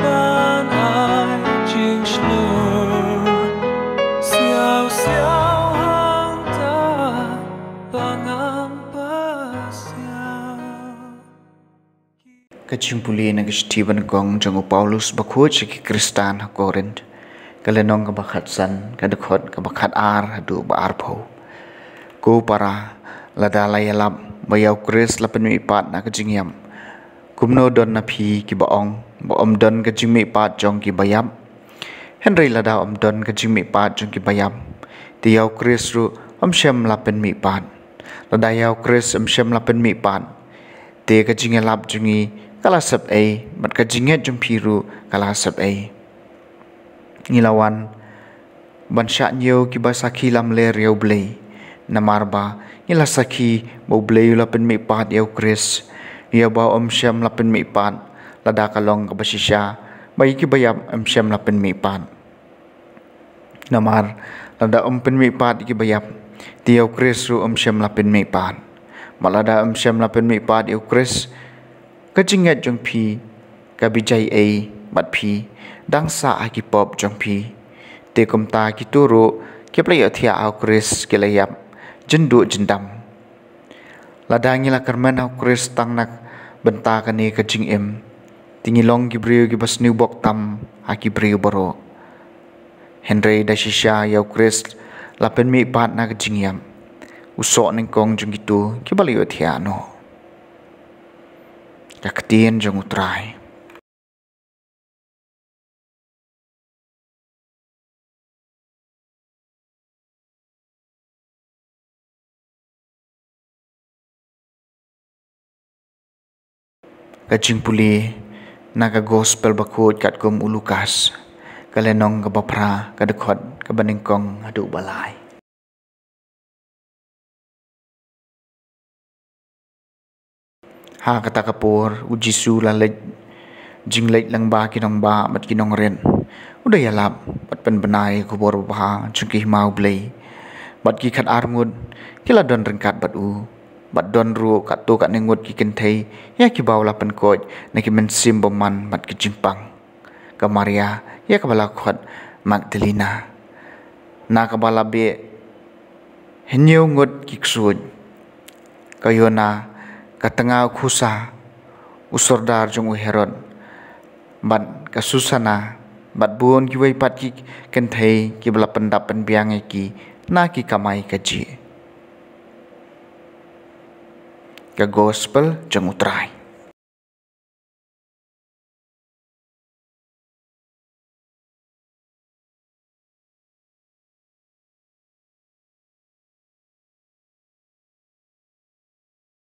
ban ai chinh slur xiao xiao hang ta bangam pasiao Kachimpuli na Stephen Gong jang Paulus bakho chiki Kristan ha Korint kalenong ka bakhat san kadkhot ka bakhat ar hadu ba ar pho ko para lada layalap bayaw Kris lapen mi pat na kajingyam kumno don na phi ki baong ba om don ka jingmi pat jong ki bayam Henry lada om don ka jingmi pat jong ki bayam tiyaw Kris ru om shem lapen mi pat lada yaw Kris om shem lapen mi pat te ka jingelap jungi kala sab ai mat ka jinget jong phiru kala sab ai Nilawan bansha nyo ki basaki lam le riau blei namarba nila saki bo blei lapen mi pat yaw Kris ya ba om syam lapen mi pat lada kalong ka basisya bai ki bayam om syam lapen mi pat namar lada om pen mi pat ki bayam ti yaw Kris ru om syam lapen mi pat malada om syam lapen mi pat yaw Kris ka jinget jong phi ka bijai ai bat phi dang sa aki pop jong phi te komta ki turu ke play athia au Kris ke layap jendu jendam ladangi la karman au Kris tang nak benta kani ka jing em tingilong ki briu ki bas new bok tam aki briu boro Henry da shisha yau Kris lapen mi pat na ka jing yam usok ning kong jong gitu ki bali athia no kakatien jong utrai kajing puli naga gospel bakut kat kum ulukas kalenong ka bapra ka dekhot ka baningkong adu balai ha kata kapur ujisu lalej jinglej lang ba kinong ba mat kinong ren udah yalap bat pen benai kubor ba chungki mau blei bat ki khat armud kila don rengkat bat u bat don ru kat tu kat nengut ki kenthei ya ki baw lapen koj na ki men sim boman mat ki jimpang ka Maria ya ka bala khot Magdalena na ka bala be henyo ngut ki ksud kayona ka tengah khusa usordar jong Herod bat ka Susana bat buon ki wei pat ki kenthei ki bala pendap pen biang ki na ki kamai ka ji ka gospel jang utrai